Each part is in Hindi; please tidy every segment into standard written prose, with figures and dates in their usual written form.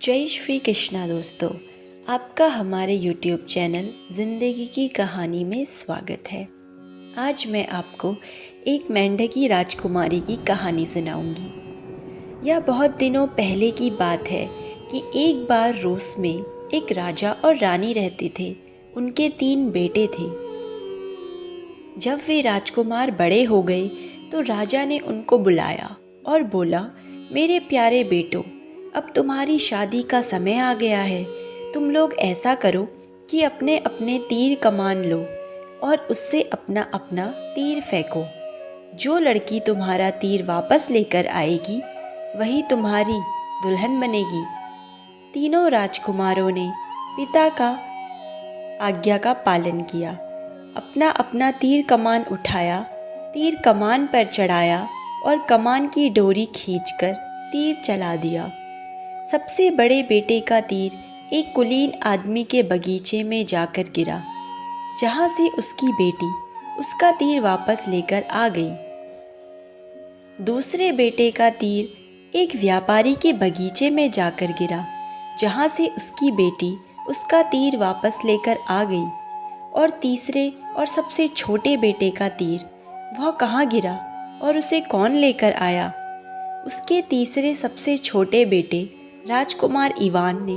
जय श्री कृष्णा दोस्तों, आपका हमारे YouTube चैनल ज़िंदगी की कहानी में स्वागत है। आज मैं आपको एक मेंढकी राजकुमारी की कहानी सुनाऊंगी। यह बहुत दिनों पहले की बात है कि एक बार रूस में एक राजा और रानी रहते थे। उनके 3 बेटे थे। जब वे राजकुमार बड़े हो गए तो राजा ने उनको बुलाया और बोला, मेरे प्यारे बेटों, अब तुम्हारी शादी का समय आ गया है। तुम लोग ऐसा करो कि अपने अपने तीर कमान लो और उससे अपना अपना तीर फेंको। जो लड़की तुम्हारा तीर वापस लेकर आएगी वही तुम्हारी दुल्हन बनेगी। तीनों राजकुमारों ने पिता का आज्ञा का पालन किया। अपना अपना तीर कमान उठाया, तीर कमान पर चढ़ाया और कमान की डोरी खींचकर तीर चला दिया। सबसे बड़े बेटे का तीर एक कुलीन आदमी के बगीचे में जाकर गिरा, जहाँ से उसकी बेटी उसका तीर वापस लेकर आ गई। दूसरे बेटे का तीर एक व्यापारी के बगीचे में जाकर गिरा, जहाँ से उसकी बेटी उसका तीर वापस लेकर आ गई। और तीसरे और सबसे छोटे बेटे का तीर वह कहाँ गिरा और उसे कौन लेकर आया? उसके तीसरे सबसे छोटे बेटे राजकुमार इवान ने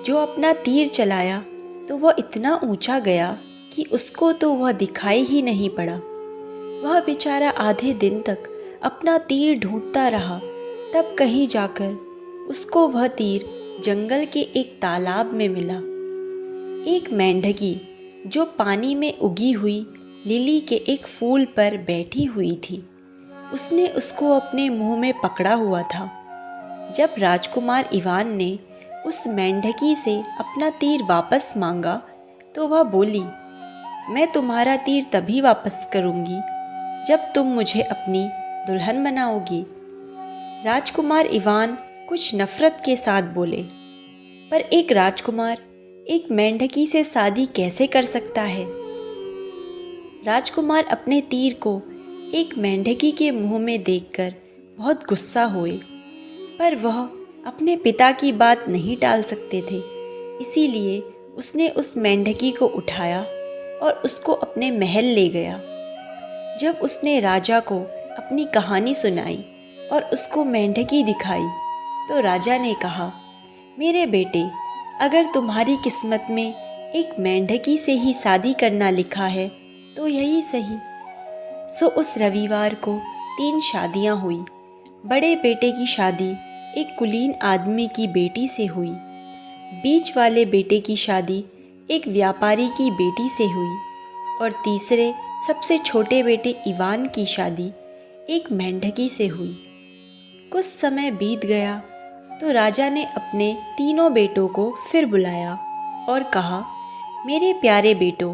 जो अपना तीर चलाया तो वह इतना ऊंचा गया कि उसको तो वह दिखाई ही नहीं पड़ा। वह बेचारा आधे दिन तक अपना तीर ढूंढता रहा। तब कहीं जाकर उसको वह तीर जंगल के एक तालाब में मिला। एक मेंढकी जो पानी में उगी हुई लिली के एक फूल पर बैठी हुई थी, उसने उसको अपने मुंह में पकड़ा हुआ था। जब राजकुमार इवान ने उस मेंढकी से अपना तीर वापस मांगा तो वह बोली, मैं तुम्हारा तीर तभी वापस करूंगी जब तुम मुझे अपनी दुल्हन बनाओगी। राजकुमार इवान कुछ नफरत के साथ बोले, पर एक राजकुमार एक मेंढकी से शादी कैसे कर सकता है? राजकुमार अपने तीर को एक मेंढकी के मुंह में देखकर बहुत गुस्सा हुए, पर वह अपने पिता की बात नहीं टाल सकते थे। इसीलिए उसने उस मेंढकी को उठाया और उसको अपने महल ले गया। जब उसने राजा को अपनी कहानी सुनाई और उसको मेंढकी दिखाई तो राजा ने कहा, मेरे बेटे, अगर तुम्हारी किस्मत में एक मेंढकी से ही शादी करना लिखा है तो यही सही। सो उस रविवार को 3 शादियां हुई। बड़े बेटे की शादी एक कुलीन आदमी की बेटी से हुई, बीच वाले बेटे की शादी एक व्यापारी की बेटी से हुई और तीसरे सबसे छोटे बेटे इवान की शादी एक मेंढकी से हुई। कुछ समय बीत गया तो राजा ने अपने तीनों बेटों को फिर बुलाया और कहा, मेरे प्यारे बेटों,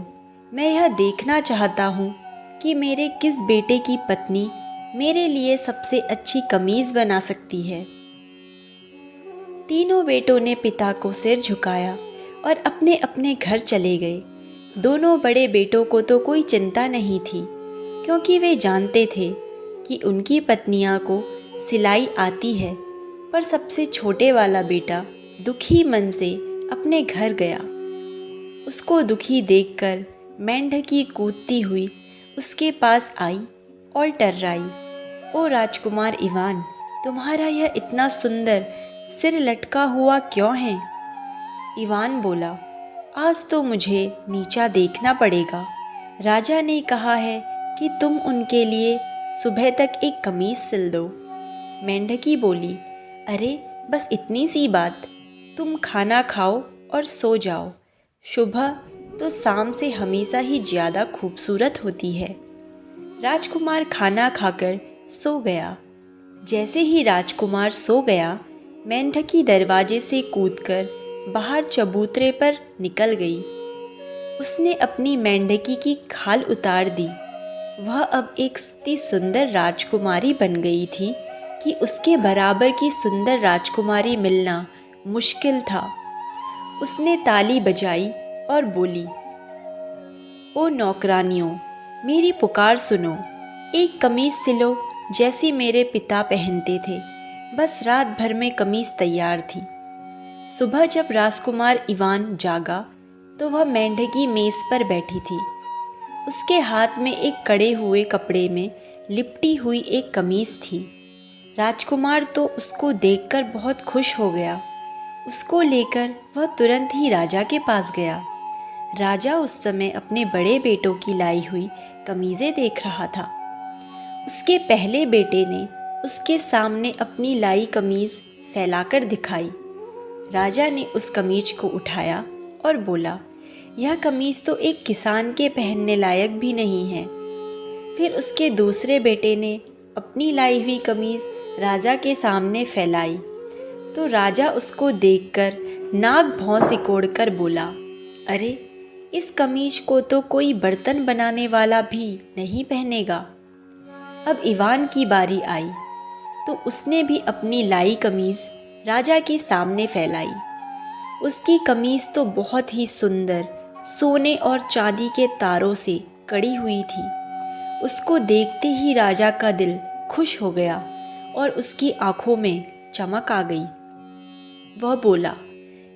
मैं यह देखना चाहता हूँ कि मेरे किस बेटे की पत्नी मेरे लिए सबसे अच्छी कमीज़ बना सकती है। तीनों बेटों ने पिता को सिर झुकाया और अपने अपने घर चले गए। दोनों बड़े बेटों को तो कोई चिंता नहीं थी, क्योंकि वे जानते थे कि उनकी पत्नियां को सिलाई आती है। पर सबसे छोटे वाला बेटा दुखी मन से अपने घर गया। उसको दुखी देखकर मेंढकी कूदती हुई उसके पास आई और टर्राई, ओ राजकुमार इवान, तुम्हारा यह इतना सुंदर सिर लटका हुआ क्यों है? इवान बोला, आज तो मुझे नीचा देखना पड़ेगा। राजा ने कहा है कि तुम उनके लिए सुबह तक एक कमीज सिल दो। मेंढकी बोली, अरे बस इतनी सी बात, तुम खाना खाओ और सो जाओ। सुबह तो शाम से हमेशा ही ज़्यादा खूबसूरत होती है। राजकुमार खाना खाकर सो गया। जैसे ही राजकुमार सो गया, मेंढकी दरवाजे से कूदकर बाहर चबूतरे पर निकल गई। उसने अपनी मेंढकी की खाल उतार दी। वह अब एक इतनी सुंदर राजकुमारी बन गई थी कि उसके बराबर की सुंदर राजकुमारी मिलना मुश्किल था। उसने ताली बजाई और बोली, ओ नौकरानियों, मेरी पुकार सुनो, एक कमीज सिलो जैसी मेरे पिता पहनते थे। बस रात भर में कमीज तैयार थी। सुबह जब राजकुमार इवान जागा तो वह मेंढकी मेज पर बैठी थी। उसके हाथ में एक कड़े हुए कपड़े में लिपटी हुई एक कमीज थी। राजकुमार तो उसको देखकर बहुत खुश हो गया। उसको लेकर वह तुरंत ही राजा के पास गया। राजा उस समय अपने बड़े बेटों की लाई हुई कमीज़ें देख रहा था। उसके पहले बेटे ने उसके सामने अपनी लाई कमीज़ फैलाकर दिखाई। राजा ने उस कमीज को उठाया और बोला, यह कमीज़ तो एक किसान के पहनने लायक भी नहीं है। फिर उसके दूसरे बेटे ने अपनी लाई हुई कमीज़ राजा के सामने फैलाई तो राजा उसको देखकर नाक भौं सिकोड़कर बोला, अरे इस कमीज को तो कोई बर्तन बनाने वाला भी नहीं पहनेगा। अब इवान की बारी आई तो उसने भी अपनी लाई कमीज़ राजा के सामने फैलाई। उसकी कमीज़ तो बहुत ही सुंदर सोने और चांदी के तारों से कड़ी हुई थी। उसको देखते ही राजा का दिल खुश हो गया और उसकी आंखों में चमक आ गई। वह बोला,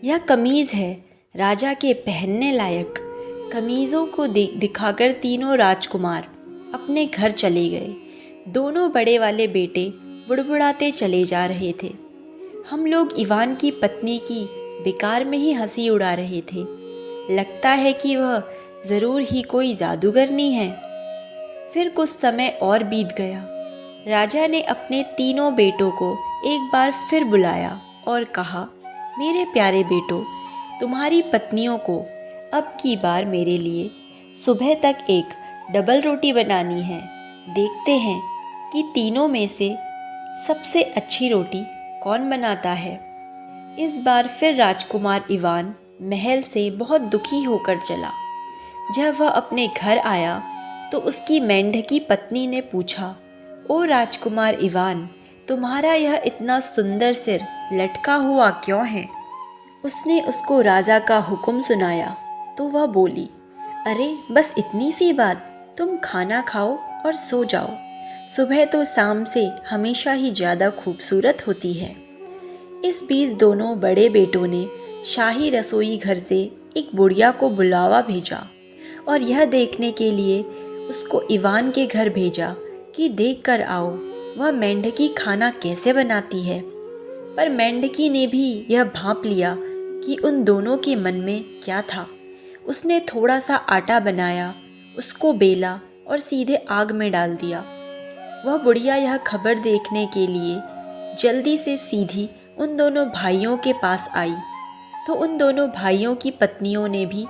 यह कमीज़ है राजा के पहनने लायक। कमीज़ों को दिखाकर तीनों राजकुमार अपने घर चले गए। दोनों बड़े वाले बेटे बुड़बुड़ाते चले जा रहे थे। हम लोग इवान की पत्नी की बेकार में ही हंसी उड़ा रहे थे। लगता है कि वह ज़रूर ही कोई जादूगरनी है। फिर कुछ समय और बीत गया। राजा ने अपने तीनों बेटों को एक बार फिर बुलाया और कहा, मेरे प्यारे बेटों, तुम्हारी पत्नियों को अब की बार मेरे लिए सुबह तक एक डबल रोटी बनानी है। देखते हैं कि तीनों में से सबसे अच्छी रोटी कौन बनाता है। इस बार फिर राजकुमार इवान महल से बहुत दुखी होकर चला। जब वह अपने घर आया तो उसकी मेंढकी पत्नी ने पूछा, ओ राजकुमार इवान, तुम्हारा यह इतना सुंदर सिर लटका हुआ क्यों है? उसने उसको राजा का हुक्म सुनाया तो वह बोली, अरे बस इतनी सी बात, तुम खाना खाओ और सो जाओ। सुबह तो शाम से हमेशा ही ज़्यादा खूबसूरत होती है। इस बीच दोनों बड़े बेटों ने शाही रसोई घर से एक बुढ़िया को बुलावा भेजा और यह देखने के लिए उसको इवान के घर भेजा कि देख कर आओ वह मेंढकी खाना कैसे बनाती है। पर मेंढकी ने भी यह भांप लिया कि उन दोनों के मन में क्या था। उसने थोड़ा सा आटा बनाया, उसको बेला और सीधे आग में डाल दिया। वह बुढ़िया यह खबर देखने के लिए जल्दी से सीधी उन दोनों भाइयों के पास आई तो उन दोनों भाइयों की पत्नियों ने भी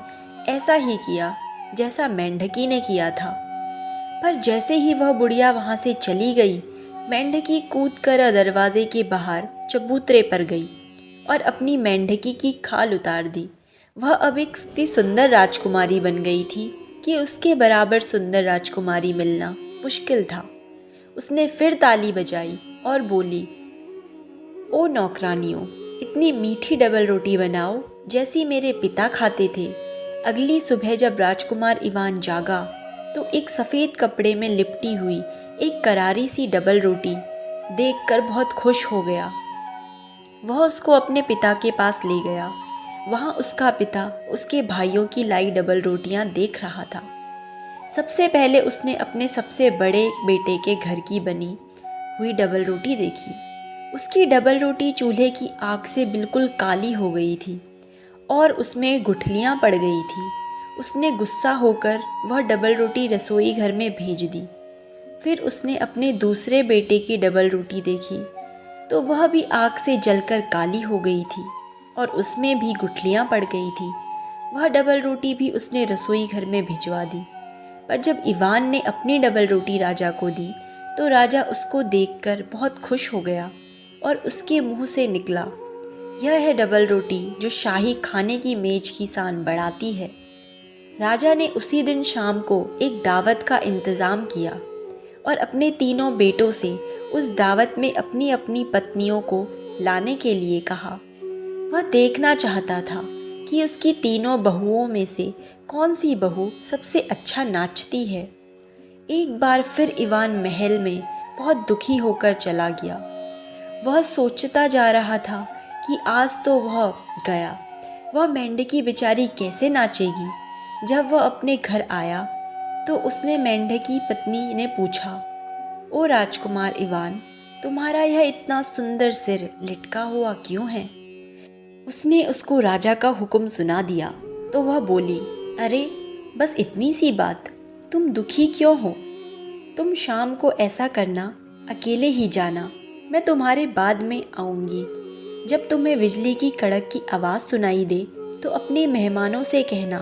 ऐसा ही किया जैसा मेंढकी ने किया था। पर जैसे ही वह बुढ़िया वहाँ से चली गई, मेंढकी कूदकर दरवाजे के बाहर चबूतरे पर गई और अपनी मेंढकी की खाल उतार दी। वह अब एक इतनी सुंदर राजकुमारी बन गई थी कि उसके बराबर सुंदर राजकुमारी मिलना मुश्किल था। उसने फिर ताली बजाई और बोली, ओ नौकरानियों, इतनी मीठी डबल रोटी बनाओ जैसी मेरे पिता खाते थे। अगली सुबह जब राजकुमार इवान जागा तो एक सफ़ेद कपड़े में लिपटी हुई एक करारी सी डबल रोटी देखकर बहुत खुश हो गया। वह उसको अपने पिता के पास ले गया। वहाँ उसका पिता उसके भाइयों की लाई डबल रोटियाँ देख रहा था। सबसे पहले उसने अपने सबसे बड़े बेटे के घर की बनी हुई डबल रोटी देखी। उसकी डबल रोटी चूल्हे की आग से बिल्कुल काली हो गई थी और उसमें गुठलियाँ पड़ गई थी। उसने गुस्सा होकर वह डबल रोटी रसोई घर में भेज दी। फिर उसने अपने दूसरे बेटे की डबल रोटी देखी तो वह भी आग से जलकर काली हो गई थी और उसमें भी गुठलियाँ पड़ गई थी। वह डबल रोटी भी उसने रसोई घर में भिजवा दी। पर जब इवान ने अपनी डबल रोटी राजा को दी तो राजा उसको देखकर बहुत खुश हो गया और उसके मुंह से निकला, यह है डबल रोटी जो शाही खाने की मेज की शान बढ़ाती है। राजा ने उसी दिन शाम को एक दावत का इंतज़ाम किया और अपने तीनों बेटों से उस दावत में अपनी अपनी पत्नियों को लाने के लिए कहा। वह देखना चाहता था कि उसकी तीनों बहुओं में से कौन सी बहू सबसे अच्छा नाचती है। एक बार फिर इवान महल में बहुत दुखी होकर चला गया। वह सोचता जा रहा था कि आज तो वह गया। वह मेंढकी बेचारी कैसे नाचेगी। जब वह अपने घर आया तो उसने मेंढकी पत्नी ने पूछा, ओ राजकुमार इवान, तुम्हारा यह इतना सुंदर सिर लटका हुआ क्यों है? उसने उसको राजा का हुक्म सुना दिया तो वह बोली, अरे बस इतनी सी बात, तुम दुखी क्यों हो? तुम शाम को ऐसा करना, अकेले ही जाना, मैं तुम्हारे बाद में आऊँगी। जब तुम्हें बिजली की कड़क की आवाज़ सुनाई दे तो अपने मेहमानों से कहना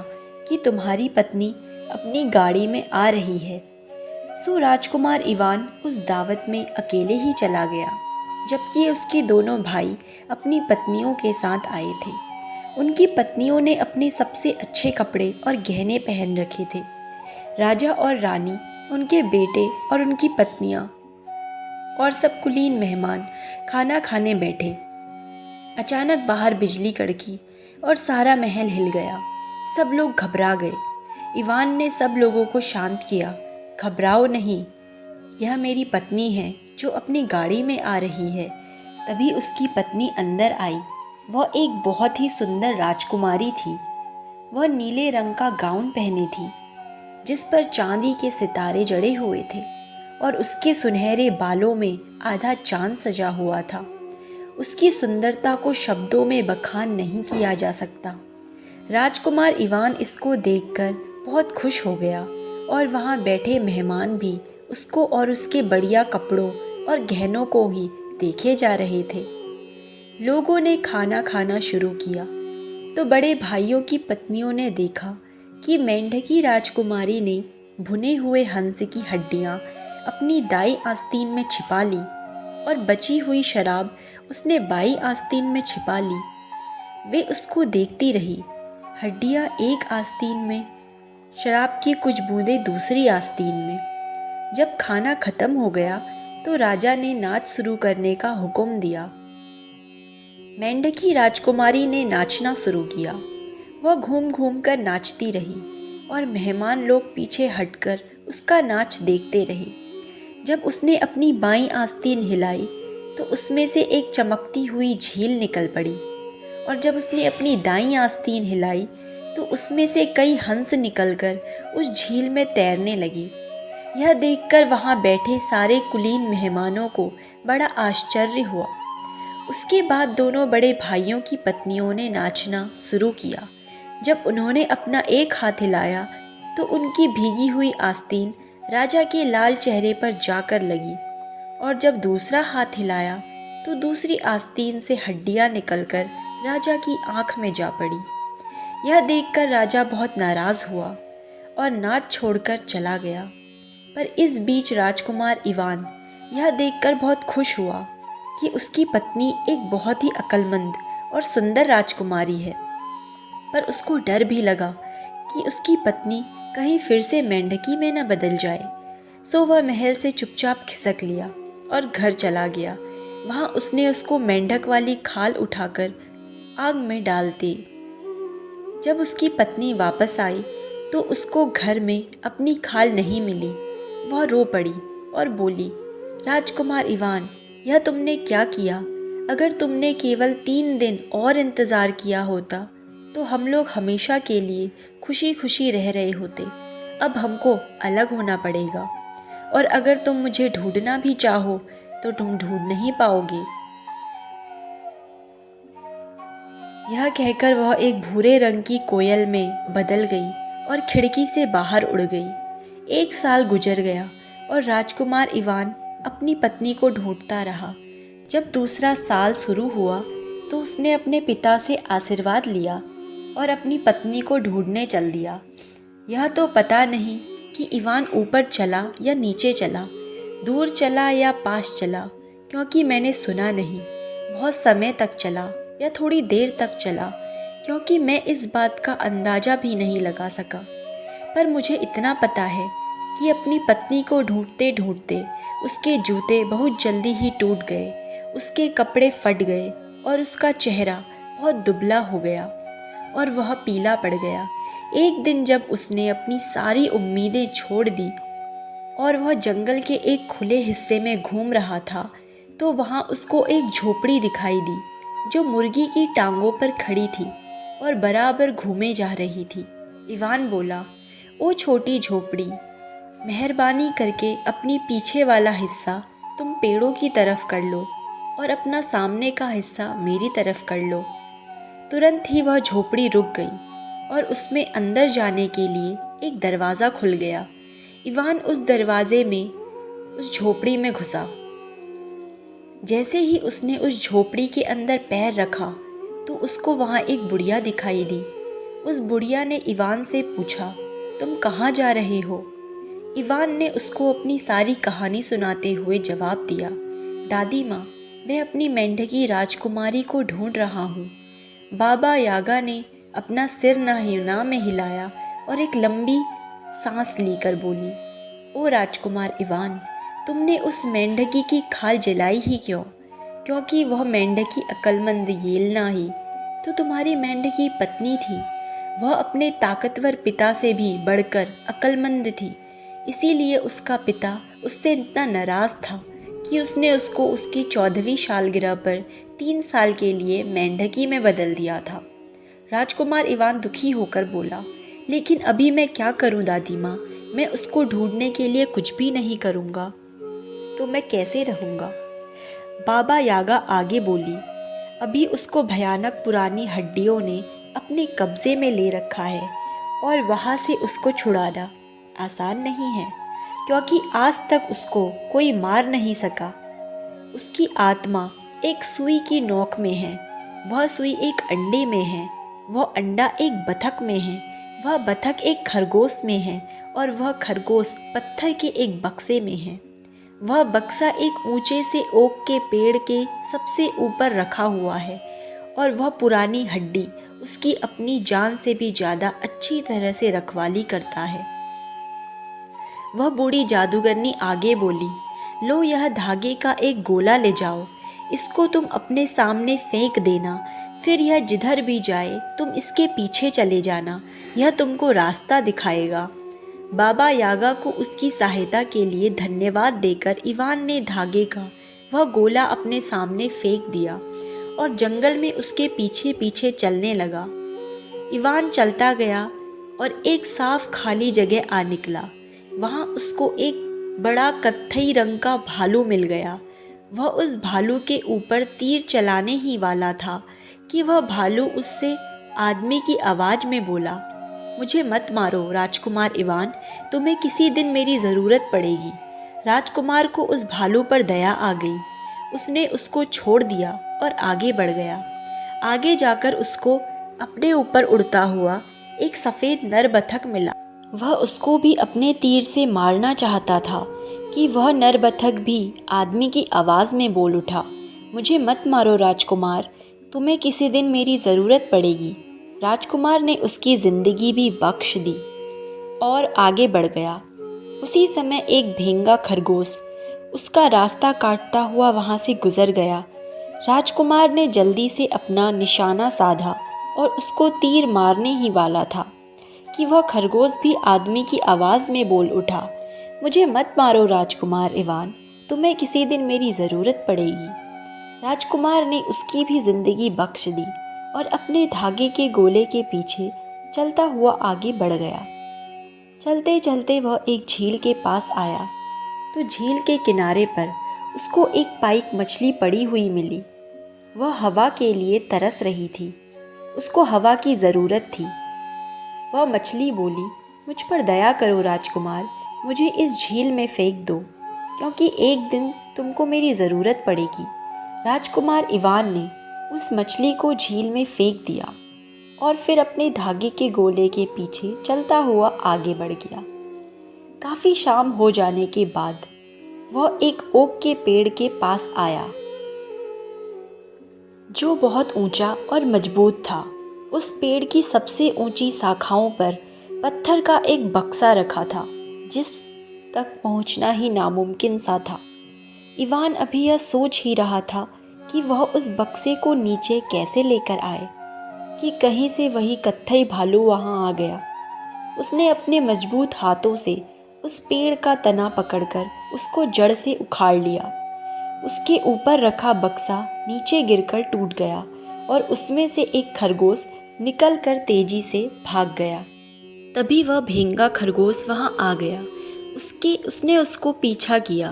कि तुम्हारी पत्नी अपनी गाड़ी में आ रही है। सो राजकुमार इवान उस दावत में अकेले ही चला गया, जबकि उसके दोनों भाई अपनी पत्नियों के साथ आए थे। उनकी पत्नियों ने अपने सबसे अच्छे कपड़े और गहने पहन रखे थे। राजा और रानी, उनके बेटे और उनकी पत्नियां और सब कुलीन मेहमान खाना खाने बैठे। अचानक बाहर बिजली कड़की और सारा महल हिल गया। सब लोग घबरा गए। इवान ने सब लोगों को शांत किया। घबराओ नहीं, यह मेरी पत्नी है जो अपनी गाड़ी में आ रही है। तभी उसकी पत्नी अंदर आई। वह एक बहुत ही सुंदर राजकुमारी थी। वह नीले रंग का गाउन पहनी थी जिस पर चांदी के सितारे जड़े हुए थे और उसके सुनहरे बालों में आधा चांद सजा हुआ था। उसकी सुंदरता को शब्दों में बखान नहीं किया जा सकता। राजकुमार इवान इसको देखकर बहुत खुश हो गया और वहाँ बैठे मेहमान भी उसको और उसके बढ़िया कपड़ों और गहनों को ही देखे जा रहे थे। लोगों ने खाना खाना शुरू किया तो बड़े भाइयों की पत्नियों ने देखा कि मेंढकी राजकुमारी ने भुने हुए हंस की हड्डियाँ अपनी दाई आस्तीन में छिपा ली और बची हुई शराब उसने बाई आस्तीन में छिपा ली। वे उसको देखती रही। हड्डियाँ एक आस्तीन में, शराब की कुछ बूंदें दूसरी आस्तीन में। जब खाना खत्म हो गया तो राजा ने नाच शुरू करने का हुक्म दिया। मेंढकी राजकुमारी ने नाचना शुरू किया। वह घूम घूम कर नाचती रही और मेहमान लोग पीछे हटकर उसका नाच देखते रहे। जब उसने अपनी बाईं आस्तीन हिलाई तो उसमें से एक चमकती हुई झील निकल पड़ी और जब उसने अपनी दाईं आस्तीन हिलाई तो उसमें से कई हंस निकलकर उस झील में तैरने लगे। यह देखकर वहाँ बैठे सारे कुलीन मेहमानों को बड़ा आश्चर्य हुआ। उसके बाद दोनों बड़े भाइयों की पत्नियों ने नाचना शुरू किया। जब उन्होंने अपना एक हाथ हिलाया तो उनकी भीगी हुई आस्तीन राजा के लाल चेहरे पर जाकर लगी और जब दूसरा हाथ हिलाया तो दूसरी आस्तीन से हड्डियां निकलकर राजा की आंख में जा पड़ी। यह देखकर राजा बहुत नाराज हुआ और नाच छोड़कर चला गया। पर इस बीच राजकुमार इवान यह देखकर बहुत खुश हुआ कि उसकी पत्नी एक बहुत ही अक्लमंद और सुंदर राजकुमारी है। पर उसको डर भी लगा कि उसकी पत्नी कहीं फिर से मेंढकी में न बदल जाए। सो वह महल से चुपचाप खिसक लिया और घर चला गया। वहाँ उसने उसको मेंढक वाली खाल उठाकर आग में डाल दी। जब उसकी पत्नी वापस आई तो उसको घर में अपनी खाल नहीं मिली। वह रो पड़ी और बोली, राजकुमार इवान, यह तुमने क्या किया? अगर तुमने केवल 3 दिन और इंतज़ार किया होता तो हम लोग हमेशा के लिए खुशी खुशी रह रहे होते। अब हमको अलग होना पड़ेगा और अगर तुम मुझे ढूंढना भी चाहो तो तुम ढूंढ नहीं पाओगे। यह कहकर वह एक भूरे रंग की कोयल में बदल गई और खिड़की से बाहर उड़ गई। 1 साल गुजर गया और राजकुमार इवान अपनी पत्नी को ढूंढता रहा। जब दूसरा साल शुरू हुआ तो उसने अपने पिता से आशीर्वाद लिया और अपनी पत्नी को ढूंढने चल दिया। यह तो पता नहीं कि इवान ऊपर चला या नीचे चला, दूर चला या पास चला, क्योंकि मैंने सुना नहीं। बहुत समय तक चला या थोड़ी देर तक चला, क्योंकि मैं इस बात का अंदाज़ा भी नहीं लगा सका। पर मुझे इतना पता है कि अपनी पत्नी को ढूंढते ढूंढते उसके जूते बहुत जल्दी ही टूट गए, उसके कपड़े फट गए और उसका चेहरा बहुत दुबला हो गया और वह पीला पड़ गया। एक दिन जब उसने अपनी सारी उम्मीदें छोड़ दी और वह जंगल के एक खुले हिस्से में घूम रहा था तो वहाँ उसको एक झोपड़ी दिखाई दी जो मुर्गी की टांगों पर खड़ी थी और बराबर घूमे जा रही थी। इवान बोला, ओ छोटी झोपड़ी, मेहरबानी करके अपनी पीछे वाला हिस्सा तुम पेड़ों की तरफ कर लो और अपना सामने का हिस्सा मेरी तरफ कर लो। तुरंत ही वह झोपड़ी रुक गई और उसमें अंदर जाने के लिए एक दरवाज़ा खुल गया। इवान उस दरवाजे में उस झोपड़ी में घुसा। जैसे ही उसने उस झोपड़ी के अंदर पैर रखा तो उसको वहाँ एक बुढ़िया दिखाई दी। उस बुढ़िया ने इवान से पूछा, तुम कहाँ जा रहे हो? इवान ने उसको अपनी सारी कहानी सुनाते हुए जवाब दिया, दादी माँ, मैं अपनी मेंढकी राजकुमारी को ढूंढ रहा हूँ। बाबा यागा ने अपना सिर ना में हिलाया और एक लंबी सांस लेकर बोली, ओ राजकुमार इवान, तुमने उस मेंढकी की खाल जलाई ही क्यों? क्योंकि वह मेंढकी अक्लमंद येलना ही तो तुम्हारी मेंढकी पत्नी थी। वह अपने ताकतवर पिता से भी बढ़कर अक्लमंद थी। इसीलिए उसका पिता उससे इतना नाराज़ था कि उसने उसको उसकी 14वीं सालगिरह पर 3 साल के लिए मेंढकी में बदल दिया था। राजकुमार इवान दुखी होकर बोला, लेकिन अभी मैं क्या करूं दादी माँ? मैं उसको ढूंढने के लिए कुछ भी नहीं करूँगा तो मैं कैसे रहूँगा? बाबा यागा आगे बोली, अभी उसको भयानक पुरानी हड्डियों ने अपने कब्जे में ले रखा है और वहाँ से उसको छुड़ाना आसान नहीं है, क्योंकि आज तक उसको कोई मार नहीं सका। उसकी आत्मा एक सुई की नोक में है, वह सुई एक अंडे में है, वह अंडा एक बतख में है, वह बतख एक खरगोश में है और वह खरगोश पत्थर के एक बक्से में है। वह बक्सा एक ऊंचे से ओक के पेड़ के सबसे ऊपर रखा हुआ है और वह पुरानी हड्डी उसकी अपनी जान से भी ज़्यादा अच्छी तरह से रखवाली करता है। वह बूढ़ी जादूगरनी आगे बोली, लो यह धागे का एक गोला ले जाओ, इसको तुम अपने सामने फेंक देना, फिर यह जिधर भी जाए तुम इसके पीछे चले जाना, यह तुमको रास्ता दिखाएगा। बाबा यागा को उसकी सहायता के लिए धन्यवाद देकर इवान ने धागे का वह गोला अपने सामने फेंक दिया और जंगल में उसके पीछे पीछे चलने लगा। इवान चलता गया और एक साफ खाली जगह आ निकला। वहाँ उसको एक बड़ा कत्थई रंग का भालू मिल गया। वह उस भालू के ऊपर तीर चलाने ही वाला था कि वह भालू उससे आदमी की आवाज़ में बोला, मुझे मत मारो राजकुमार इवान, तुम्हें किसी दिन मेरी ज़रूरत पड़ेगी। राजकुमार को उस भालू पर दया आ गई। उसने उसको छोड़ दिया और आगे बढ़ गया। आगे जाकर उसको अपने ऊपर उड़ता हुआ एक सफ़ेद नर बतख मिला। वह उसको भी अपने तीर से मारना चाहता था कि वह नर बतख भी आदमी की आवाज़ में बोल उठा, मुझे मत मारो राजकुमार, तुम्हें किसी दिन मेरी ज़रूरत पड़ेगी। राजकुमार ने उसकी ज़िंदगी भी बख्श दी और आगे बढ़ गया। उसी समय एक भेंगा खरगोश उसका रास्ता काटता हुआ वहाँ से गुजर गया। राजकुमार ने जल्दी से अपना निशाना साधा और उसको तीर मारने ही वाला था कि वह खरगोश भी आदमी की आवाज़ में बोल उठा, मुझे मत मारो राजकुमार इवान, तुम्हें किसी दिन मेरी ज़रूरत पड़ेगी। राजकुमार ने उसकी भी ज़िंदगी बख्श दी और अपने धागे के गोले के पीछे चलता हुआ आगे बढ़ गया। चलते चलते वह एक झील के पास आया तो झील के किनारे पर उसको एक पाइक मछली पड़ी हुई मिली। वह हवा के लिए तरस रही थी, उसको हवा की ज़रूरत थी। वह मछली बोली, मुझ पर दया करो राजकुमार, मुझे इस झील में फेंक दो, क्योंकि एक दिन तुमको मेरी ज़रूरत पड़ेगी। राजकुमार इवान ने उस मछली को झील में फेंक दिया और फिर अपने धागे के गोले के पीछे चलता हुआ आगे बढ़ गया। काफ़ी शाम हो जाने के बाद वह एक ओक के पेड़ के पास आया जो बहुत ऊंचा और मजबूत था। उस पेड़ की सबसे ऊंची शाखाओं पर पत्थर का एक बक्सा रखा था जिस तक पहुंचना ही नामुमकिन सा था। इवान अभी यह सोच ही रहा था कि वह उस बक्से को नीचे कैसे लेकर आए कि कहीं से वही कत्थई भालू वहां आ गया। उसने अपने मजबूत हाथों से उस पेड़ का तना पकड़कर उसको जड़ से उखाड़ लिया। उसके ऊपर रखा बक्सा नीचे गिरकर टूट गया और उसमें से एक खरगोश निकलकर तेजी से भाग गया। तभी वह भेंगा खरगोश वहाँ आ गया। उसने उसको पीछा किया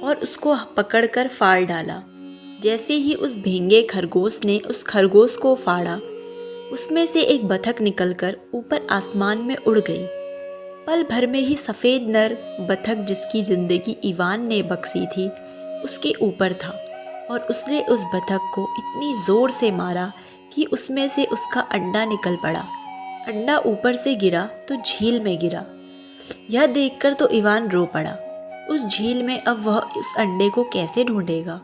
और उसको पकड़कर फाड़ डाला। जैसे ही उस भेंगे खरगोश ने उस खरगोश को फाड़ा, उसमें से एक बतख निकलकर ऊपर आसमान में उड़ गई। पल भर में ही सफ़ेद नर बतख, जिसकी जिंदगी इवान ने बख्शी थी, उसके ऊपर था और उसने उस बतख को इतनी ज़ोर से मारा कि उसमें से उसका अंडा निकल पड़ा। अंडा ऊपर से गिरा तो झील में गिरा। यह देखकर तो इवान रो पड़ा। उस झील में अब वह इस अंडे को कैसे ढूंढेगा,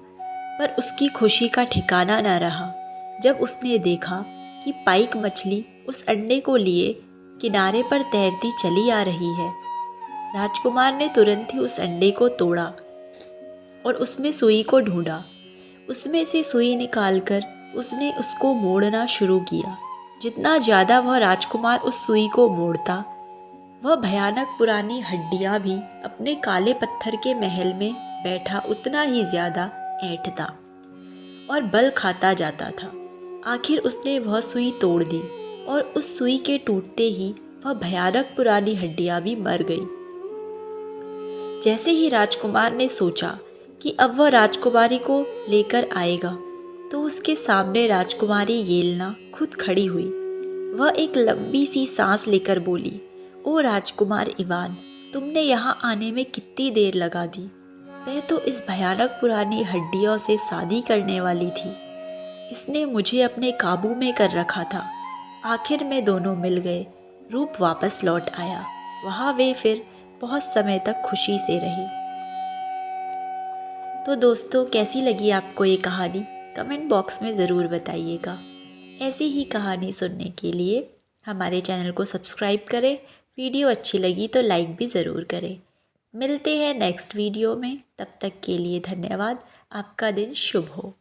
पर उसकी खुशी का ठिकाना न रहा जब उसने देखा कि पाइक मछली उस अंडे को लिए किनारे पर तैरती चली आ रही है। राजकुमार ने तुरंत ही उस अंडे को तोड़ा और उसमें सुई को ढूंढा। उसमें से सुई निकालकर उसने उसको मोड़ना शुरू किया। जितना ज़्यादा वह राजकुमार उस सुई को मोड़ता, वह भयानक पुरानी हड्डियां भी अपने काले पत्थर के महल में बैठा उतना ही ज़्यादा ऐंठता और बल खाता जाता था। आखिर उसने वह सुई तोड़ दी और उस सुई के टूटते ही वह भयानक पुरानी हड्डियां भी मर गई। जैसे ही राजकुमार ने सोचा कि अब वह राजकुमारी को लेकर आएगा, तो उसके सामने राजकुमारी येलना खुद खड़ी हुई। वह एक लंबी सी सांस लेकर बोली, ओ राजकुमार इवान, तुमने यहाँ आने में कितनी देर लगा दी। वह तो इस भयानक पुरानी हड्डियों से शादी करने वाली थी। इसने मुझे अपने काबू में कर रखा था। आखिर में दोनों मिल गए। रूप वापस लौट आया। वहाँ वे फिर बहुत समय तक खुशी से रहे। तो दोस्तों, कैसी लगी आपको ये कहानी? कमेंट बॉक्स में ज़रूर बताइएगा। ऐसी ही कहानी सुनने के लिए हमारे चैनल को सब्सक्राइब करें। वीडियो अच्छी लगी तो लाइक भी ज़रूर करें। मिलते हैं नेक्स्ट वीडियो में। तब तक के लिए धन्यवाद। आपका दिन शुभ हो।